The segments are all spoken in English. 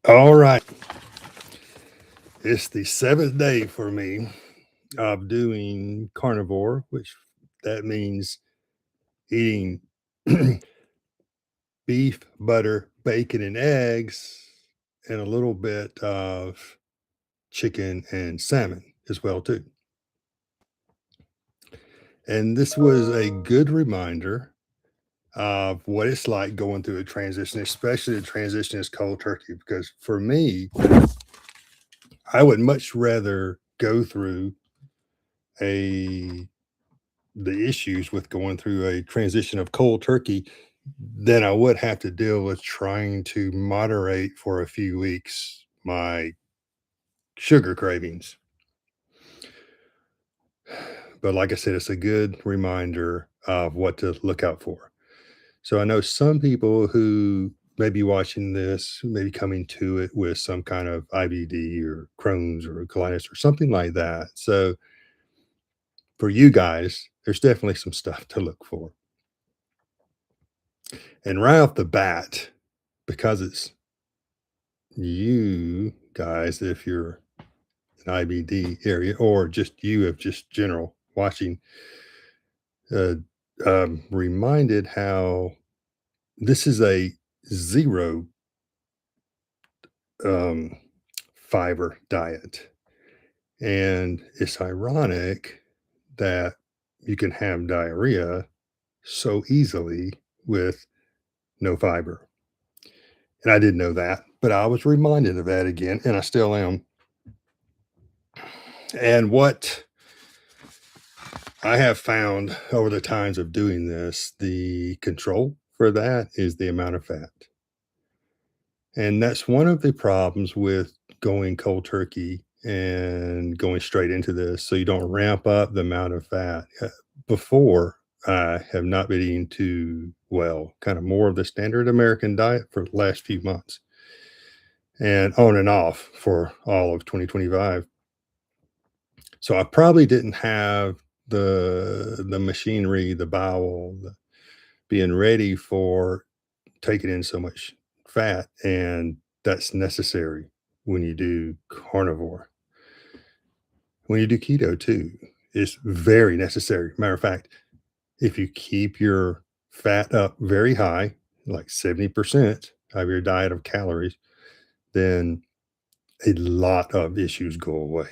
All right. It's the seventh day for me of doing carnivore, which that means eating beef, butter, bacon, and eggs, and a little bit of chicken and salmon as well too. And this was a good reminder of what it's like going through a transition, especially the transition is cold turkey. Because for me, I would much rather go through a the issues with going through a transition of cold turkey than I would have to deal with trying to moderate for a few weeks my sugar cravings. But like I said, it's a good reminder of what to look out for. So I know some people who may be watching this, who may be coming to it with some kind of IBD or Crohn's or colitis or something like that. So for you guys, there's definitely some stuff to look for. And right off the bat, because it's you guys, if you're an IBD area or just you of just general watching, uh, reminded how this is a zero um, fiber diet. And it's ironic that you can have diarrhea so easily with no fiber. And I didn't know that, but I was reminded of that again, and I still am. And what I have found over the times of doing this, the control for that is the amount of fat. And that's one of the problems with going cold turkey and going straight into this. So you don't ramp up the amount of fat. Before, I have not been eating too well, kind of more of the standard American diet for the last few months and on and off for all of 2025. So I probably didn't have the machinery, the bowel, being ready for taking in so much fat, and that's necessary when you do carnivore. When you do keto too, it's very necessary. Matter of fact, if you keep your fat up very high, like 70% of your diet of calories, then a lot of issues go away.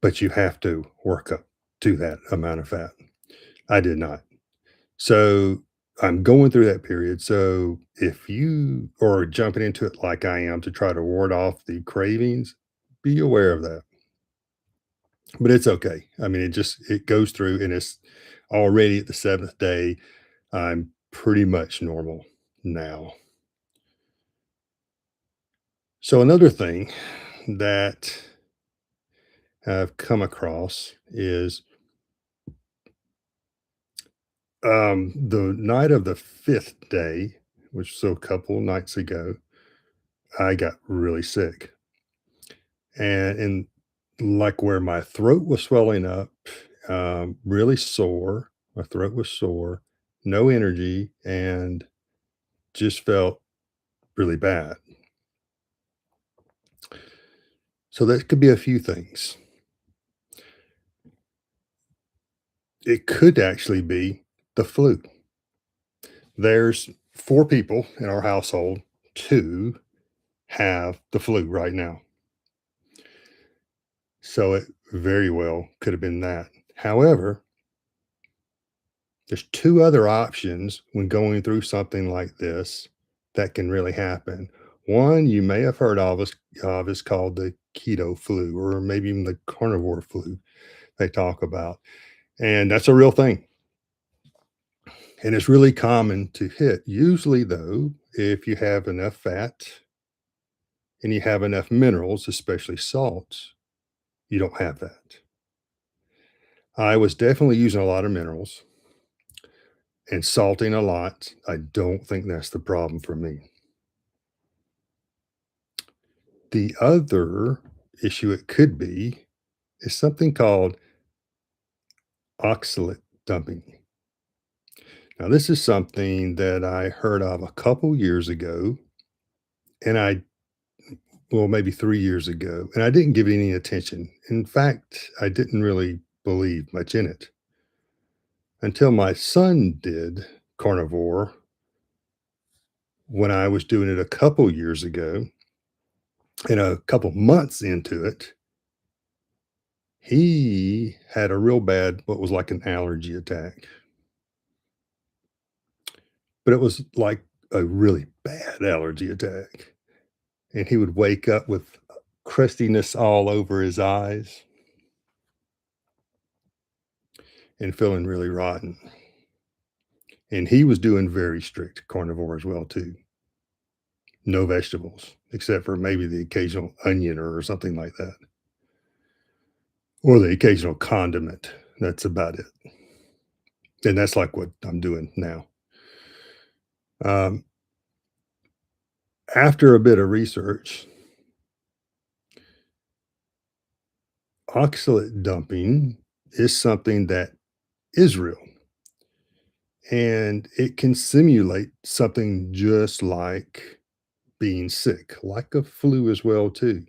But you have to work up to that amount of fat. I did not. So I'm going through that period. So if you are jumping into it like I am to try to ward off the cravings, be aware of that. But it's okay. I mean, it goes through and it's already at the seventh day. I'm pretty much normal now. So another thing that I've come across is the night of the fifth day, which was a couple nights ago, I got really sick. And like where my throat was swelling up, really sore. My throat was sore, no energy, and just felt really bad. So that could be a few things. It could actually be the flu. There's four people in our household, two have the flu right now. So it very well could have been that. However, there's two other options when going through something like this that can really happen. One you may have heard of is called the keto flu, or maybe even the carnivore flu they talk about. And that's a real thing. And it's really common to hit. Usually, though, if you have enough fat and you have enough minerals, especially salts, you don't have that. I was definitely using a lot of minerals and salting a lot. I don't think that's the problem for me. The other issue it could be is something called oxalate dumping. Now, this is something that I heard of a couple years ago, and I well, maybe 3 years ago, and I didn't give it any attention. In fact, I didn't really believe much in it until my son did carnivore when I was doing it a couple years ago, and a couple months into it, he had a real bad what was like an allergy attack, but it was like a really bad allergy attack, and he would wake up with crustiness all over his eyes and feeling really rotten, and he was doing very strict carnivore as well too. No vegetables, except for maybe the occasional onion or something like that, or the occasional condiment. That's about it, and that's like what I'm doing now. Um, After a bit of research, oxalate dumping is something that is real, and it can simulate something just like being sick, like a flu as well too.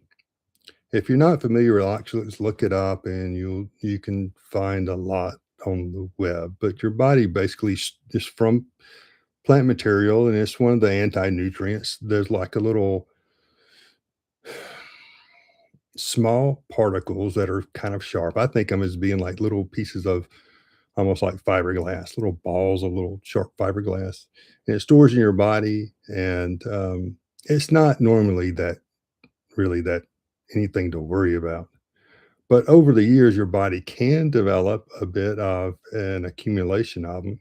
If you're not familiar with oxalates, look it up and you can find a lot on the web. But your body basically is from plant material and it's one of the anti-nutrients. There's like a little small particles that are kind of sharp. I think them as being like little pieces of almost like fiberglass, little balls of little sharp fiberglass. And it stores in your body. And it's not normally that really that anything to worry about. But over the years, your body can develop a bit of an accumulation of them.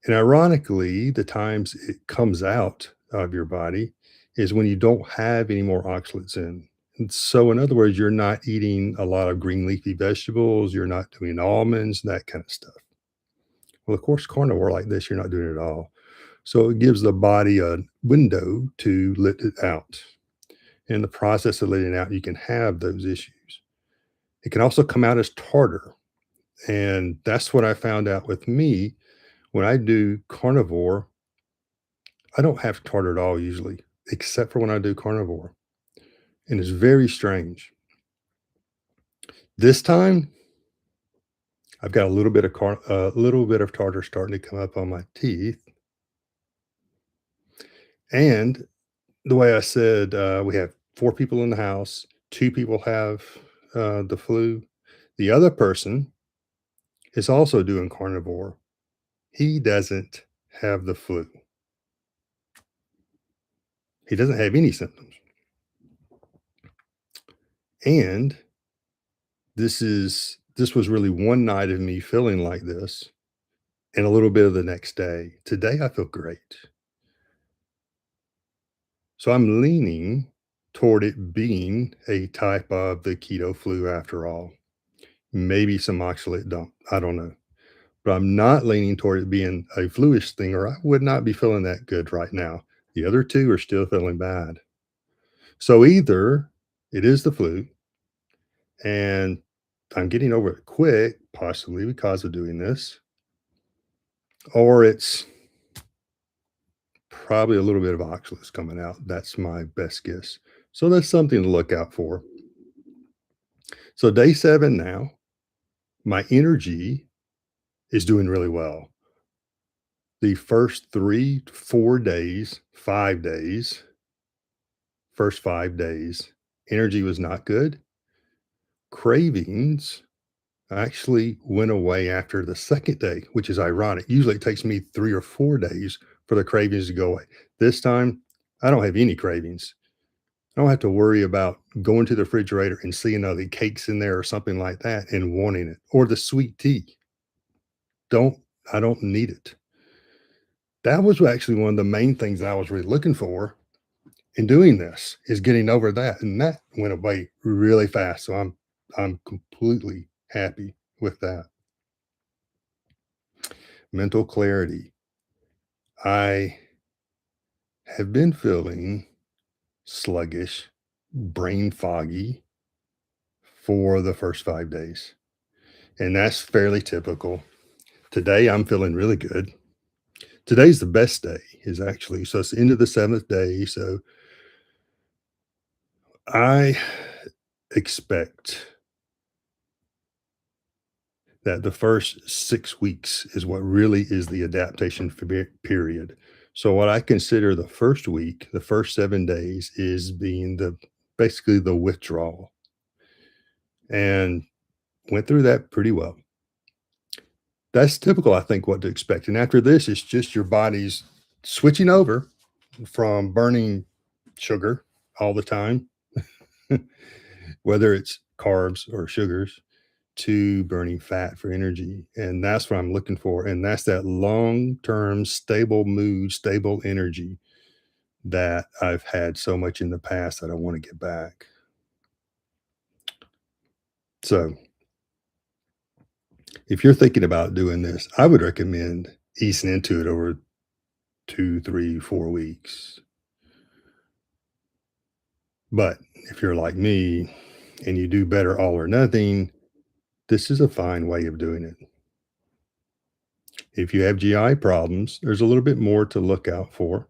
And ironically, the times it comes out of your body is when you don't have any more oxalates in. And so, in other words, you're not eating a lot of green leafy vegetables, you're not doing almonds, that kind of stuff. Well, of course, carnivore like this, you're not doing it at all. So, it gives the body a window to let it out. In the process of letting it out, you can have those issues. It can also come out as tartar. And that's what I found out with me when I do carnivore. I don't have tartar at all usually, except for when I do carnivore. And it's very strange. This time, I've got a little bit of tartar starting to come up on my teeth. And the way I said, we have 4 people in the house. 2 people have the flu. The other person is also doing carnivore. He doesn't have the flu. He doesn't have any symptoms. And this was really one night of me feeling like this and a little bit of the next day. Today I feel great. So I'm leaning toward it being a type of the keto flu after all. Maybe some oxalate dump. I don't know. But I'm not leaning toward it being a fluish thing, or I would not be feeling that good right now. The other two are still feeling bad. So either it is the flu and I'm getting over it quick, possibly because of doing this, or it's probably a little bit of oxalates coming out. That's my best guess. So that's something to look out for. So day 7 now, my energy is doing really well. The first 3 4 days, 5 days, first 5 days, energy was not good. Cravings actually went away after the second day, which is ironic. Usually it takes me 3 or 4 days for the cravings to go away. This time, I don't have any cravings. I don't have to worry about going to the refrigerator and seeing the cakes in there or something like that and wanting it, or the sweet tea. Don't I don't need it. That was actually one of the main things I was really looking for in doing this is getting over that, and that went away really fast. So I'm completely happy with that. Mental clarity. I have been feeling sluggish, brain foggy for the first 5 days, and that's fairly typical. Today, I'm feeling really good. Today's the best day is actually so it's into the 7th day, so I expect that the first 6 weeks is what really is the adaptation period. So what I consider the first week, the first 7 days is being the basically the withdrawal, and went through that pretty well. That's typical, I think, what to expect, and after this, it's just your body's switching over from burning sugar all the time, whether it's carbs or sugars, to burning fat for energy, and that's what I'm looking for, and that's that long-term stable mood, stable energy that I've had so much in the past that I wanna get back. So, if you're thinking about doing this, I would recommend easing into it over 2, 3, 4 weeks. But if you're like me and you do better all or nothing, this is a fine way of doing it. If you have GI problems, there's a little bit more to look out for.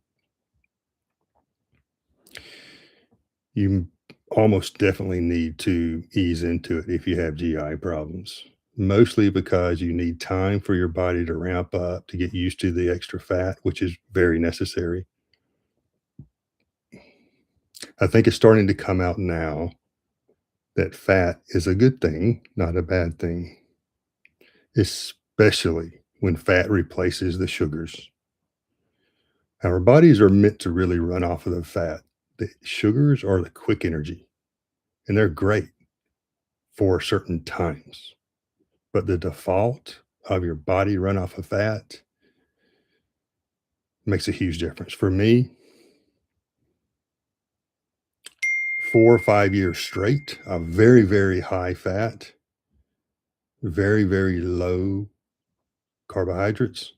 You almost definitely need to ease into it if you have GI problems, mostly because you need time for your body to ramp up to get used to the extra fat, which is very necessary. I think it's starting to come out now that fat is a good thing, not a bad thing, especially when fat replaces the sugars. Our bodies are meant to really run off of the fat. The sugars are the quick energy, and they're great for certain times. But the default of your body run off of fat makes a huge difference. For me, 4 or 5 years straight of very, very high fat, very, very low carbohydrates,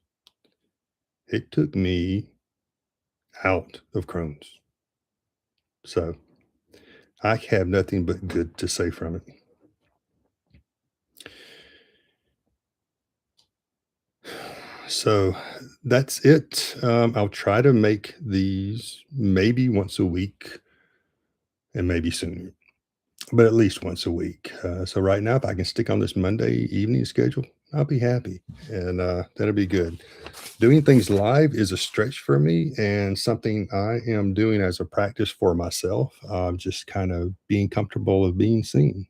it took me out of Crohn's. So I have nothing but good to say from it. So that's it. I'll try to make these maybe once a week and maybe sooner, but at least once a week. So right now, if I can stick on this Monday evening schedule, I'll be happy, and that'll be good. Doing things live is a stretch for me and something I am doing as a practice for myself. Just kind of being comfortable of being seen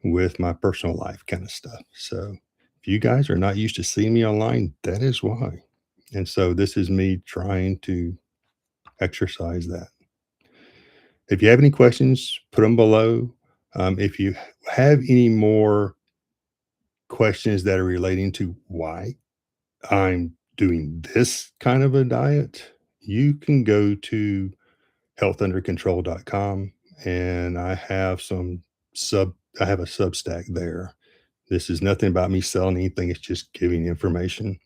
with my personal life kind of stuff. So if you guys are not used to seeing me online, that is why. And so this is me trying to exercise that. If you have any questions, put them below. If you have any more questions that are relating to why I'm doing this kind of a diet, you can go to healthundercontrol.com and sub I have a Substack there. This is nothing about me selling anything, it's just giving information.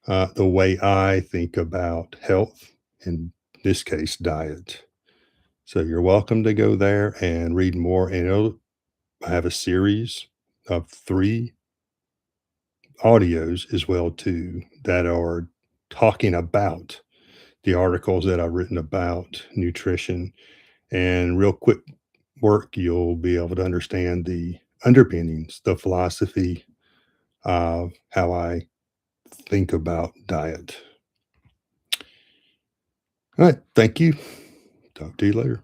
The way I think about health, in this case, diet. So you're welcome to go there and read more. And I have a series of 3 audios as well too that are talking about the articles that I've written about nutrition. And real quick work, you'll be able to understand the underpinnings, the philosophy of how I think about diet. All right. Thank you. Talk to you later.